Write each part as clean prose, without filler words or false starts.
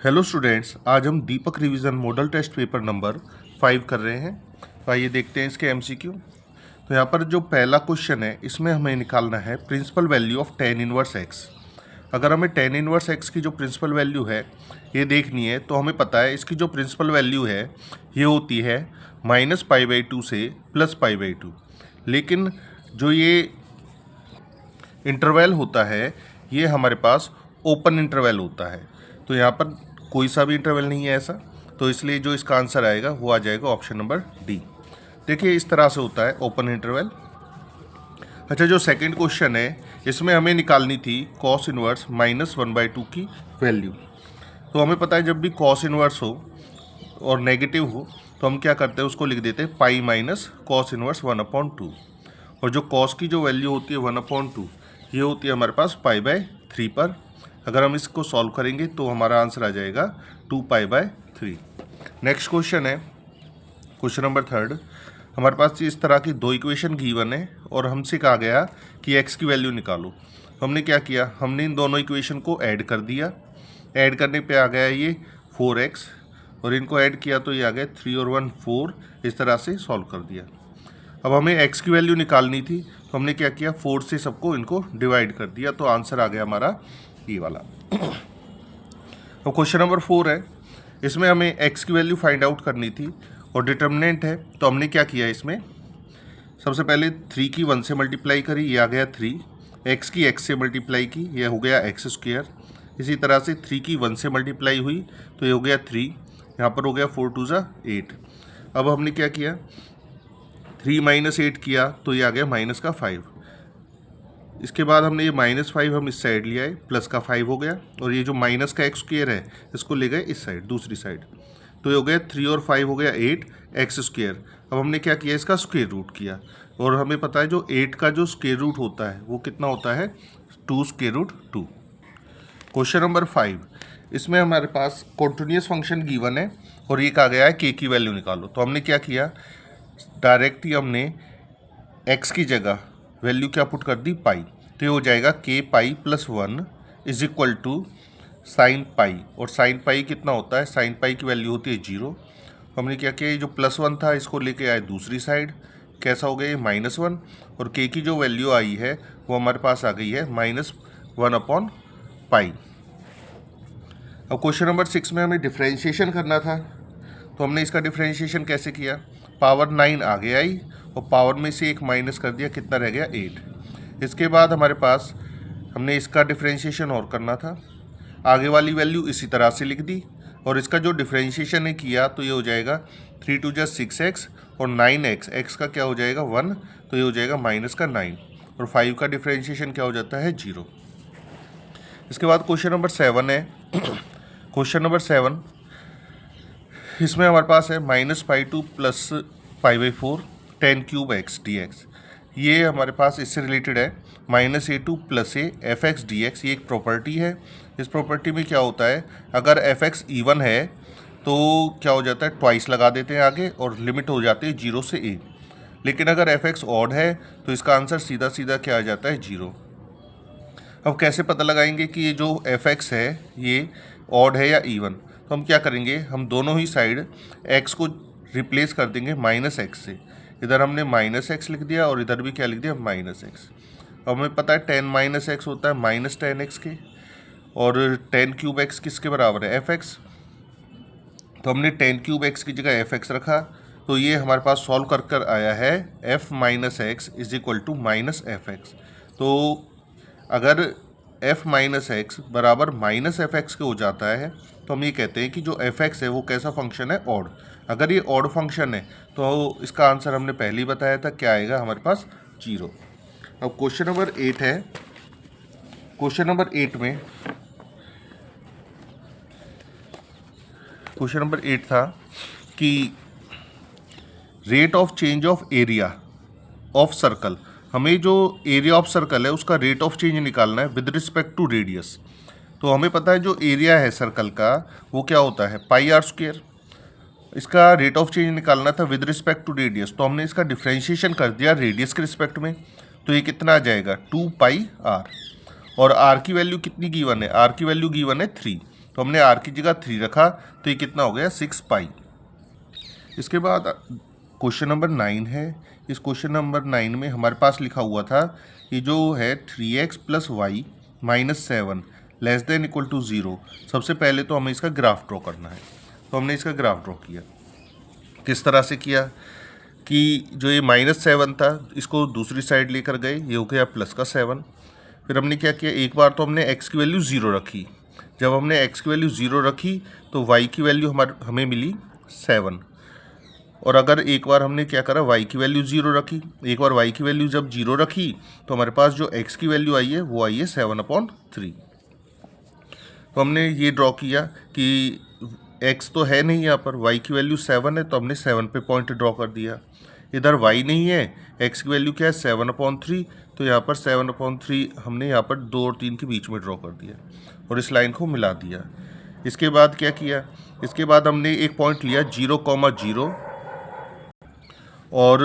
Hello students, आज हम Deepak revision model test paper number 5 कर रहे हैं। तो आइए देखते हैं इसके एमसीक्यू। तो यहाँ पर जो पहला क्वेश्चन है इसमें हमें निकालना है principal value of tan inverse x. अगर हमें tan इनवर्स एक्स की जो प्रिंसिपल वैल्यू है ये देखनी है तो हमें पता है इसकी जो प्रिंसिपल वैल्यू है ये होती है -π/2 से +π/2। लेकिन जो ये इंटरवल होता है ये हमारे पास ओपन इंटरवल होता है। तो यहाँ पर कोई सा भी इंटरवल नहीं है ऐसा, तो इसलिए जो इसका आंसर आएगा वो आ जाएगा ऑप्शन नंबर डी। देखिए इस तरह से होता है ओपन इंटरवल। अच्छा, जो सेकंड क्वेश्चन है इसमें हमें निकालनी थी कॉस इनवर्स -1/2 की वैल्यू। तो हमें पता है जब भी कॉस इनवर्स हो और नेगेटिव हो तो हम क्या करते हैं उसको लिख देते हैं पाई माइनस कॉस इनवर्स 1/2। और जो कॉस की जो वैल्यू होती है 1/2 ये होती है हमारे पास π/3 पर। अगर हम इसको सॉल्व करेंगे तो हमारा आंसर आ जाएगा 2π/3। नेक्स्ट क्वेश्चन है क्वेश्चन नंबर 3। हमारे पास इस तरह की दो इक्वेशन गिवन है और हमसे कहा गया कि x की वैल्यू निकालो। हमने क्या किया, हमने इन दोनों इक्वेशन को ऐड कर दिया। ऐड करने पे आ गया ये 4x और इनको ऐड किया तो ये आ गया 3 और 1 4। इस तरह से सॉल्व कर दिया। अब हमें x की वैल्यू निकालनी थी तो हमने क्या किया, 4 से सबको इनको डिवाइड कर दिया तो आंसर आ गया हमारा ये वाला। अब क्वेश्चन नंबर 4 है, इसमें हमें x की वैल्यू फाइंड आउट करनी थी और डिटर्मिनेंट है। तो हमने क्या किया, इसमें सबसे पहले 3 की 1 से मल्टीप्लाई करी, ये आ गया 3। x की x से मल्टीप्लाई की, ये हो गया x²। इसी तरह से 3 की 1 से मल्टीप्लाई हुई तो ये हो गया 3। यहाँ पर हो गया 4 2 ज़ा 8। अब हमने क्या किया, 3 - 8 किया तो ये आ गया -5। इसके बाद हमने ये -5 हम इस साइड लिया है, प्लस का 5 हो गया और ये जो माइनस का x² है इसको ले गए इस साइड दूसरी साइड। तो ये हो गया 3 और 5 हो गया 8 x²। अब हमने क्या किया, इसका स्क्वायर रूट किया और हमें पता है जो 8 का जो स्क्वायर रूट होता है वो कितना होता है 2√2। क्वेश्चन नंबर 5, इसमें हमारे पास कॉन्टिन्यूस फंक्शन गिवन है और ये कहा गया है k की वैल्यू निकालो। तो हमने क्या किया, डायरेक्ट ही हमने x की जगह वैल्यू क्या पुट कर दी, पाई। तो ये हो जाएगा k π+1 is equal to sine pi. और साइन पाई कितना होता है, साइन पाई की वैल्यू होती है 0। हमने क्या किया, ये जो +1 था इसको लेके आए दूसरी साइड, कैसा हो गया ये -1। और k की जो वैल्यू आई है वो हमारे पास आ गई है -1/पाई। अब क्वेश्चन नंबर 6 में हमें डिफ्रेंशिएशन करना था। तो हमने इसका डिफ्रेंशिएशन कैसे किया, पावर 9 आगे आई और पावर में से एक माइनस कर दिया, कितना रह गया 8। इसके बाद हमारे पास हमने इसका डिफ्रेंशिएशन और करना था, आगे वाली वैल्यू इसी तरह से लिख दी और इसका जो डिफ्रेंशिएशन है किया तो ये हो जाएगा 3 2 = 6x और 9x, x का क्या हो जाएगा 1 तो ये हो जाएगा -9 और 5 का डिफ्रेंशिएशन क्या हो जाता है 0। इसके बाद क्वेश्चन नंबर 7 है। क्वेश्चन नंबर 7, इसमें हमारे पास है -π2 + π/4 tan³ x dx। ये हमारे पास इससे रिलेटेड है -a2 + a fx dx। ये एक प्रॉपर्टी है। इस प्रॉपर्टी में क्या होता है, अगर fx इवन है तो क्या हो जाता है, ट्वाइस लगा देते हैं आगे और लिमिट हो जाती है 0 से a। लेकिन अगर fx ऑड है तो इसका आंसर सीधा सीधा क्या आ जाता है 0। अब कैसे पता लगाएंगे कि ये जो fx है ये ऑड है या इवन। तो हम क्या करेंगे, हम दोनों ही साइड x को रिप्लेस कर देंगे -x से। इधर हमने -x लिख दिया और इधर भी क्या लिख दिया -x। अब हमें पता है tan -x होता है -tan x के और tan³ x किसके बराबर है fx। तो हमने tan³ x की जगह fx रखा तो ये हमारे पास सॉल्व कर कर आया है f - x is equal to -fx। तो अगर f - x बराबर -fx के हो जाता है तो हम ये कहते हैं कि जो fx है वो कैसा फंक्शन है, ऑड। अगर ये ऑड फंक्शन है तो इसका आंसर हमने पहले ही बताया था क्या आएगा हमारे पास 0। अब क्वेश्चन नंबर 8 है। क्वेश्चन नंबर 8 में क्वेश्चन नंबर 8 था कि rate of change of area of circle. हमें जो एरिया ऑफ सर्कल है उसका रेट ऑफ चेंज निकालना है विद रिस्पेक्ट टू रेडियस। तो हमें पता है जो एरिया है सर्कल का वो क्या होता है πr²। इसका रेट ऑफ चेंज निकालना था विद रिस्पेक्ट टू रेडियस। तो हमने इसका डिफ्रेंशिएशन कर दिया रेडियस के रिस्पेक्ट में, तो ये कितना आ जाएगा 2πr। और r की वैल्यू कितनी गिवन है, r की वैल्यू गिवन है 3। तो हमने आर की जगह 3 रखा, तो ये कितना हो गया 6 पाई। इसके बाद क्वेश्चन नंबर 9 है। इस क्वेश्चन नंबर 9 में हमारे पास लिखा हुआ था ये जो है 3x plus y minus 7 less than equal to 0। सबसे पहले तो हमें इसका ग्राफ ड्रॉ करना है, तो हमने इसका ग्राफ ड्रॉ किया। किस तरह से किया कि जो ये -7 था इसको दूसरी साइड लेकर गए, ये हो गया प्लस का 7। फिर हमने क्या किया, एक बार तो हमने x की वैल्यू 0 रखी। जब हमने x की वैल्यू 0 रखी तो y की वैल्यू हमें मिली 7। और अगर एक बार हमने क्या करा, y की वैल्यू 0 रखी, एक बार y की वैल्यू जब 0 रखी तो हमारे पास जो x की वैल्यू आई है वो आई है 7/3। तो हमने ये ड्रॉ किया कि x तो है नहीं यहाँ पर, y की वैल्यू 7 है, तो हमने 7 पे पॉइंट ड्रॉ कर दिया। इधर y नहीं है, x की वैल्यू क्या है 7/3, तो यहाँ पर 7/3 हमने यहाँ पर 2 और 3 के बीच में ड्रॉ कर दिया और इस लाइन को मिला दिया। इसके बाद क्या किया, इसके बाद हमने एक पॉइंट लिया 0,0 और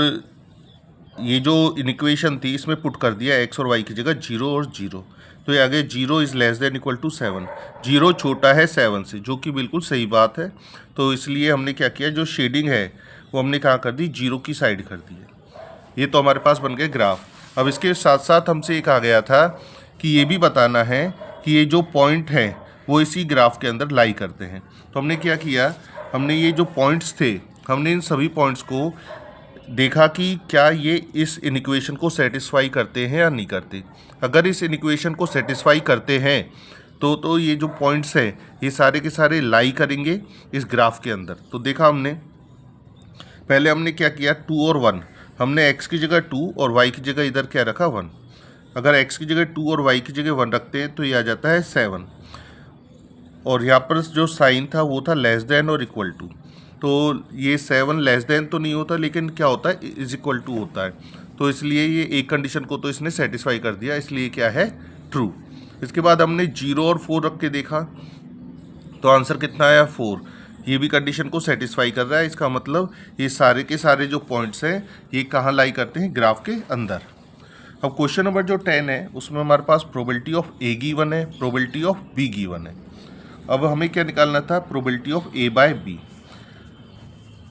ये जो इक्वेशन थी इसमें पुट कर दिया x और y की जगह 0 और 0। तो ये आगे 0 is less than equal to 7, 0 छोटा है 7 से, जो कि बिल्कुल सही बात है। तो इसलिए हमने क्या किया, जो शेडिंग है वो हमने कहाँ कर दी, 0 की साइड कर दी है। ये तो हमारे पास बन गए ग्राफ। अब इसके साथ साथ हमसे एक आ गया था कि ये भी बताना है कि ये जो पॉइंट है वो इसी ग्राफ के अंदर लाई करते हैं। तो हमने क्या किया, हमने ये जो पॉइंट्स थे हमने इन सभी पॉइंट्स को देखा कि क्या ये इस इक्वेशन को सेटिस्फाई करते हैं या नहीं करते। अगर इस इक्वेशन को सेटिस्फाई करते हैं तो ये जो पॉइंट्स हैं ये सारे के सारे लाई करेंगे इस ग्राफ के अंदर। तो देखा हमने, पहले हमने क्या किया, 2 और 1, हमने x की जगह 2 और y की जगह इधर क्या रखा 1। अगर x की जगह 2 और y की जगह 1 रखते हैं तो ये आ जाता है 7, और यहाँ पर जो साइन था वो था लेस देन और इक्वल टू। तो ये 7 लेस देन तो नहीं होता, लेकिन क्या होता है इज इक्वल टू होता है। तो इसलिए ये एक कंडीशन को तो इसने सेटिस्फाई कर दिया, इसलिए क्या है ट्रू। इसके बाद हमने 0 और 4 रख के देखा तो आंसर कितना आया 4। ये भी कंडीशन को सेटिस्फाई कर रहा है, इसका मतलब ये सारे के सारे जो पॉइंट्स हैं ये कहाँ लाई करते हैं, ग्राफ के अंदर। अब क्वेश्चन नंबर जो 10 है उसमें हमारे पास प्रोबेबिलिटी ऑफ ए गिवन है, प्रोबेबिलिटी ऑफ बी गिवन है। अब हमें क्या निकालना था, probability of A by B.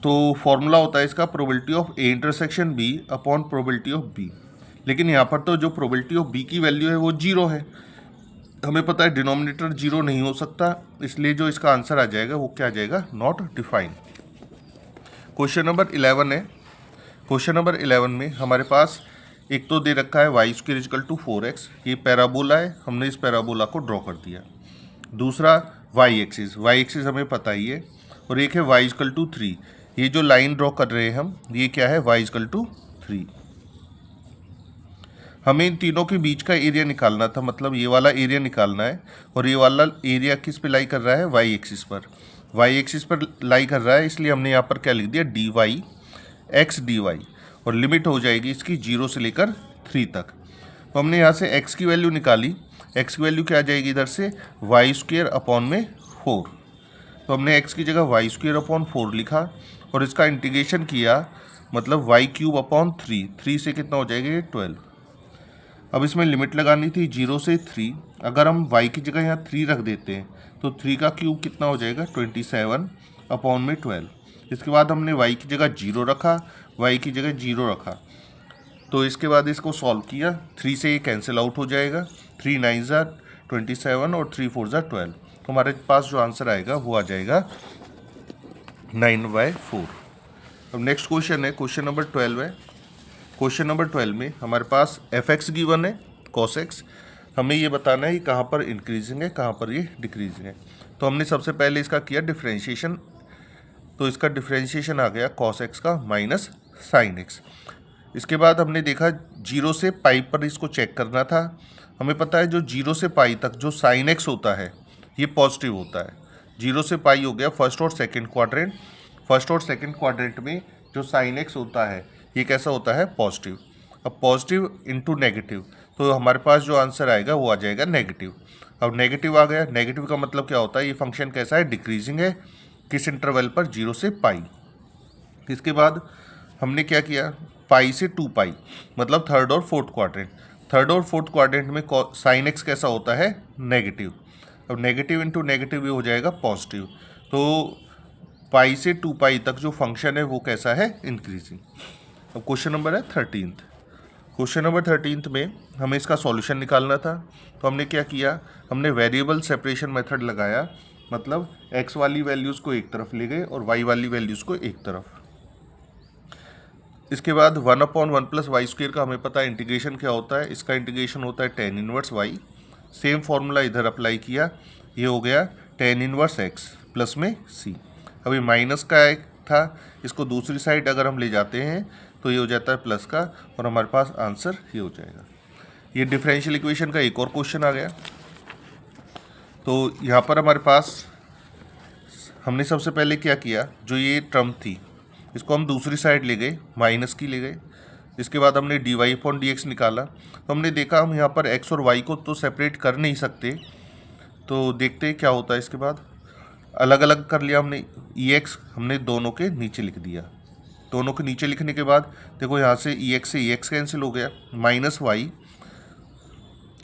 तो फॉर्मूला होता है इसका probability of A intersection B upon probability of B. लेकिन यहाँ पर तो जो प्रोबेबिलिटी ऑफ बी की वैल्यू है वो 0 है। हमें पता है डिनोमिनेटर 0 नहीं हो सकता, इसलिए जो इसका आंसर आ जाएगा वो क्या आ जाएगा, नॉट डिफाइंड। क्वेश्चन नंबर 11 है। क्वेश्चन नंबर 11 में हमारे पास एक तो दे रखा है Y square equal to 4x, ये पैराबोला है, हमने इस पैराबोला को ड्रॉ कर दिया। दूसरा वाई एक्सिस हमें पता ही है, और एक है वाई इक्वल टू 3। ये जो लाइन ड्रॉ कर रहे हैं हम, ये क्या है, वाई इक्वल टू 3। हमें इन तीनों के बीच का एरिया निकालना था, मतलब ये वाला एरिया निकालना है, और ये वाला एरिया किस पे लाई कर रहा है, वाई एक्सिस पर। वाई एक्सिस पर लाई कर रहा है, इसलिए हमने यहाँ पर क्या लिख दिया, D Y X D Y, और लिमिट हो जाएगी इसकी 0 से लेकर 3 तक। तो हमने यहाँ से x की वैल्यू निकाली, x की वैल्यू क्या आ जाएगी इधर से, वाई स्क्वायर अपॉन में 4। तो हमने x की जगह वाई स्क्वायर अपॉन 4 लिखा और इसका इंटीग्रेशन किया, मतलब वाई क्यूब अपॉन 3, 3 से कितना हो जाएगा ये 12। अब इसमें लिमिट लगानी थी 0 से 3। अगर हम y की जगह यहाँ 3 रख देते हैं तो 3 का क्यूब कितना हो जाएगा, 27 अपॉन में 12। इसके बाद हमने y की जगह 0 रखा, y की जगह 0 रखा, तो इसके बाद इसको सॉल्व किया, 3 से ये कैंसिल आउट हो जाएगा, 3 9 ज़ा 27 और 3 4 ज़ा 12। तो हमारे पास जो आंसर आएगा वो आ जाएगा 9/4। अब नेक्स्ट क्वेश्चन है, क्वेश्चन नंबर 12 है। क्वेश्चन नंबर 12 में हमारे पास f(x) गिवन है, cos x। हमें ये बताना है कि कहाँ पर इंक्रीजिंग है, कहाँ पर ये डिक्रीजिंग है। तो हमने सबसे पहले इसका किया डिफ्रेंशिएशन, तो इसका डिफ्रेंशिएशन आ गया cos x का माइनस sin x। इसके बाद हमने देखा 0 से पाई पर इसको चेक करना था। हमें पता है जो 0 से पाई तक जो sin x होता है ये पॉजिटिव होता है। 0 से पाई हो गया फर्स्ट और सेकंड क्वाड्रेंट। फर्स्ट और सेकंड क्वाड्रेंट में जो sin x होता है ये कैसा होता है, पॉजिटिव। अब पॉजिटिव इंटू नेगेटिव, तो हमारे पास जो आंसर आएगा वो आ जाएगा नेगेटिव। अब नेगेटिव आ गया, नेगेटिव का मतलब क्या होता है, ये फंक्शन कैसा है, डिक्रीजिंग है, किस इंटरवल पर, 0 से पाई। इसके बाद हमने क्या किया, पाई से 2 पाई, मतलब थर्ड और फोर्थ क्वाड्रेंट। थर्ड और फोर्थ क्वाड्रेंट में sin x कैसा होता है, नेगेटिव। अब नेगेटिव इंटू नेगेटिव ये हो जाएगा पॉजिटिव। तो पाई से 2 पाई तक जो फंक्शन है वो कैसा है, इंक्रीजिंग। अब क्वेश्चन नंबर है 13th। क्वेश्चन नंबर 13th में हमें इसका सॉल्यूशन निकालना था। तो हमने क्या किया, हमने वेरिएबल सेपरेशन मेथड लगाया, मतलब x वाली वैल्यूज़ को एक तरफ ले गए और y वाली वैल्यूज़ को एक तरफ। इसके बाद 1/1 + y² का हमें पता है इंटीग्रेशन क्या होता है, इसका इंटीग्रेशन होता है tan inverse y। Same formula इधर अप्लाई किया, ये हो गया tan इनवर्स x प्लस में c। अभी माइनस का एक था, इसको दूसरी साइड अगर हम ले जाते हैं तो ये हो जाता है प्लस का, और हमारे पास आंसर ये हो जाएगा। ये डिफरेंशियल इक्वेशन का एक और क्वेश्चन आ गया। तो यहाँ पर हमारे पास हमने सबसे पहले क्या किया, जो ये टर्म थी इसको हम दूसरी साइड ले गए, माइनस की ले गए। इसके बाद हमने dy/dx निकाला। तो हमने देखा हम यहाँ पर x और y को तो सेपरेट कर नहीं सकते, तो देखते हैं क्या होता है। इसके बाद अलग अलग कर लिया हमने, ex हमने दोनों के नीचे लिख दिया। दोनों के नीचे लिखने के बाद देखो यहाँ से ex से ex कैंसिल हो गया, माइनस y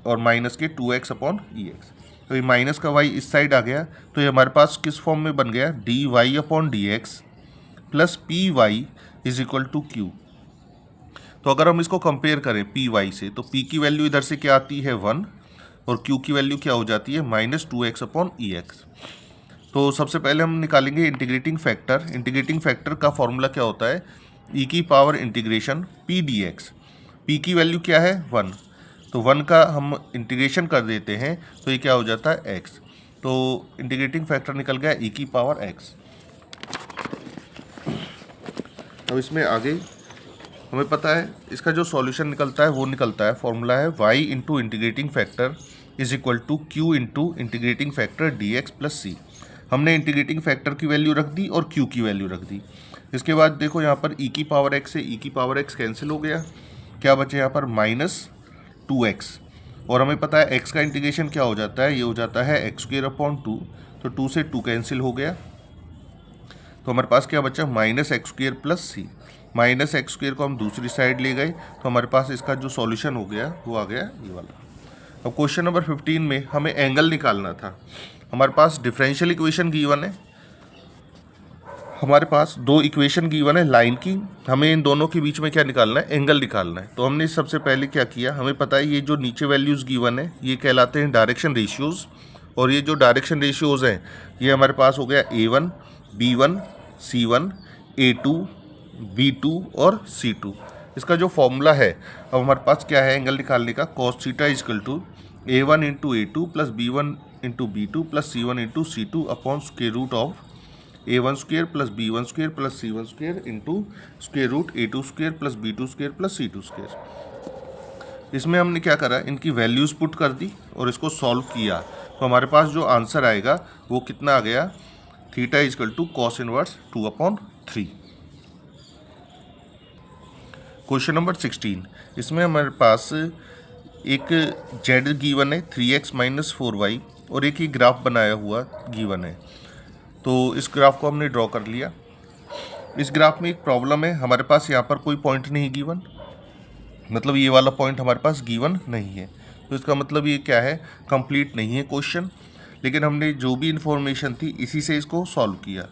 और माइनस के 2x/ex। तो ये माइनस का y इस साइड आ गया, तो ये हमारे पास किस फॉर्म में बन गया, dy/dx plus py is equal to q। तो अगर हम इसको कंपेयर करें py से, तो p की वैल्यू इधर से क्या आती है 1, और q की वैल्यू क्या हो जाती है -2x/ex। तो सबसे पहले हम निकालेंगे इंटीग्रेटिंग फैक्टर। इंटीग्रेटिंग फैक्टर का फॉर्मूला क्या होता है, e⁻∫ p dx। p की वैल्यू क्या है 1, तो 1 का हम इंटीग्रेशन कर देते हैं तो ये क्या हो जाता है x। तो इंटीग्रेटिंग फैक्टर निकल गया e⁻x। अब इसमें आगे हमें पता है इसका जो सॉल्यूशन निकलता है वो निकलता है, फॉर्मूला है y into integrating factor is equal to q into integrating factor dx plus c। हमने इंटीग्रेटिंग फैक्टर की वैल्यू रख दी और q की वैल्यू रख दी। इसके बाद देखो यहाँ पर e⁻x से e⁻x कैंसिल हो गया, क्या बचे यहाँ पर -2x, और हमें पता है x का इंटीग्रेशन क्या हो जाता है, ये हो जाता है x²/2। तो 2 से 2 कैंसिल हो गया, तो हमारे पास क्या बचा -x² प्लस c। -x² को हम दूसरी साइड ले गए, तो हमारे पास इसका जो सॉल्यूशन हो गया वो आ गया ये वाला। अब क्वेश्चन नंबर 15 में हमें एंगल निकालना था। हमारे पास डिफरेंशियल इक्वेशन गिवन है, हमारे पास दो इक्वेशन गिवन है लाइन की, हमें इन दोनों के बीच में क्या निकालना है, एंगल निकालना है। तो हमने सबसे पहले क्या किया, हमें पता है ये जो नीचे वैल्यूज़ गिवन है ये कहलाते हैं डायरेक्शन रेशियोज़, और ये जो डायरेक्शन रेशियोज़ हैं ये हमारे पास हो गया A1, B1, C1, A2, B2 और C2। इसका जो फॉर्मूला है, अब हमारे पास क्या है एंगल निकालने का, cos theta is equal to A1 into A2 plus B1 into B2 plus C1 into C2 upon square root of A1² plus B1² plus C1² into square root A2² plus B2² plus C2²। इसमें हमने क्या करा, इनकी values put कर दी और इसको solve किया, तो हमारे पास जो आंसर आएगा वो कितना आ गया, theta is equal to cos inverse 2/3। Question number 16, इसमें हमारे पास एक z गिवन है 3x - 4y और एक ही ग्राफ बनाया हुआ गिवन है। तो इस ग्राफ को हमने ड्रॉ कर लिया। इस ग्राफ में एक प्रॉब्लम है, हमारे पास यहाँ पर कोई पॉइंट नहीं गिवन, मतलब ये वाला पॉइंट हमारे पास गिवन नहीं है। तो इसका मतलब ये क्या है, कंप्लीट नहीं है क्वेश्चन, लेकिन हमने जो भी इन्फॉर्मेशन थी इसी से इसको सॉल्व किया।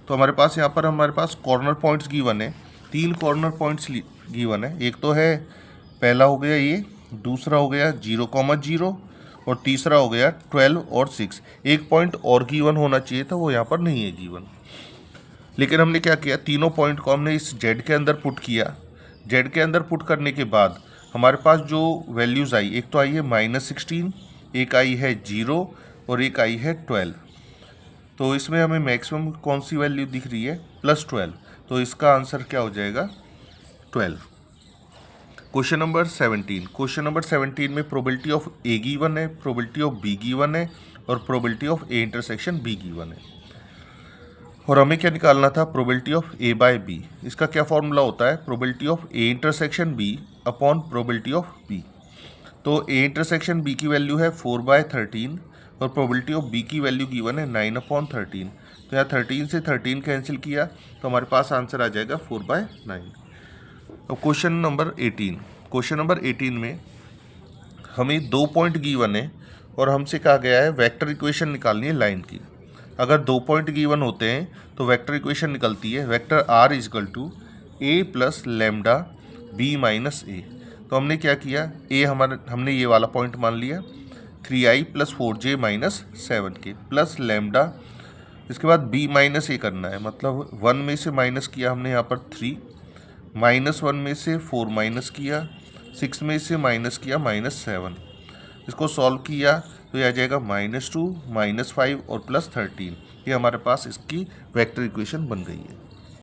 तो हमारे पास यहाँ पर हमारे पास कॉर्नर पॉइंट्स गिवन है, 3 कॉर्नर पॉइंट्स गिवन है। एक तो है, पहला हो गया ये, दूसरा हो गया 0,0 और तीसरा हो गया 12 और 6। एक पॉइंट और गिवन होना चाहिए था, वो यहाँ पर नहीं है गिवन। लेकिन हमने क्या किया, तीनों पॉइंट को हमने इस जेड के अंदर पुट किया। जेड के अंदर पुट करने के बाद हमारे पास जो वैल्यूज़ आई, एक तो आई है -16, एक आई है 0 और एक आई है 12। तो इसमें हमें मैक्सिमम कौन सी वैल्यू दिख रही है, +12। तो इसका आंसर क्या हो जाएगा 12। क्वेश्चन नंबर 17, क्वेश्चन नंबर 17 में प्रोबेबिलिटी ऑफ ए गिवन है, प्रोबेबिलिटी ऑफ बी गिवन है और probability of A intersection B given है। और हमें क्या निकालना था, प्रोबेबिलिटी ऑफ A/B। इसका क्या फॉर्मूला होता है, probability of A intersection B upon probability of B. तो ए इंटरसेक्शन बी की वैल्यू है 4/13 और प्रोबेबिलिटी ऑफ बी की वैल्यू गिवन है 9/13। तो यहाँ 13 से 13 कैंसिल किया, तो हमारे पास आंसर आ जाएगा 4/9। अब क्वेश्चन नंबर 18, क्वेश्चन नंबर 18 में हमें 2 पॉइंट गिवन है और हमसे कहा गया है वेक्टर इक्वेशन निकालनी है लाइन की। अगर 2 पॉइंट गिवन होते हैं तो वेक्टर इक्वेशन निकलती है vector r is equal to a plus lambda b minus A. तो हमने क्या किया, हमने ये वाला पॉइंट मान लिया 3i plus 4j minus 7k plus lambda, इसके बाद b माइनस ए करना है, मतलब 1 में से माइनस किया हमने यहाँ पर 3, -1 में से 4 माइनस किया, 6 में से माइनस किया -7। इसको सॉल्व किया तो यह आ जाएगा -2, -5 और +13। ये हमारे पास इसकी वेक्टर इक्वेशन बन गई है।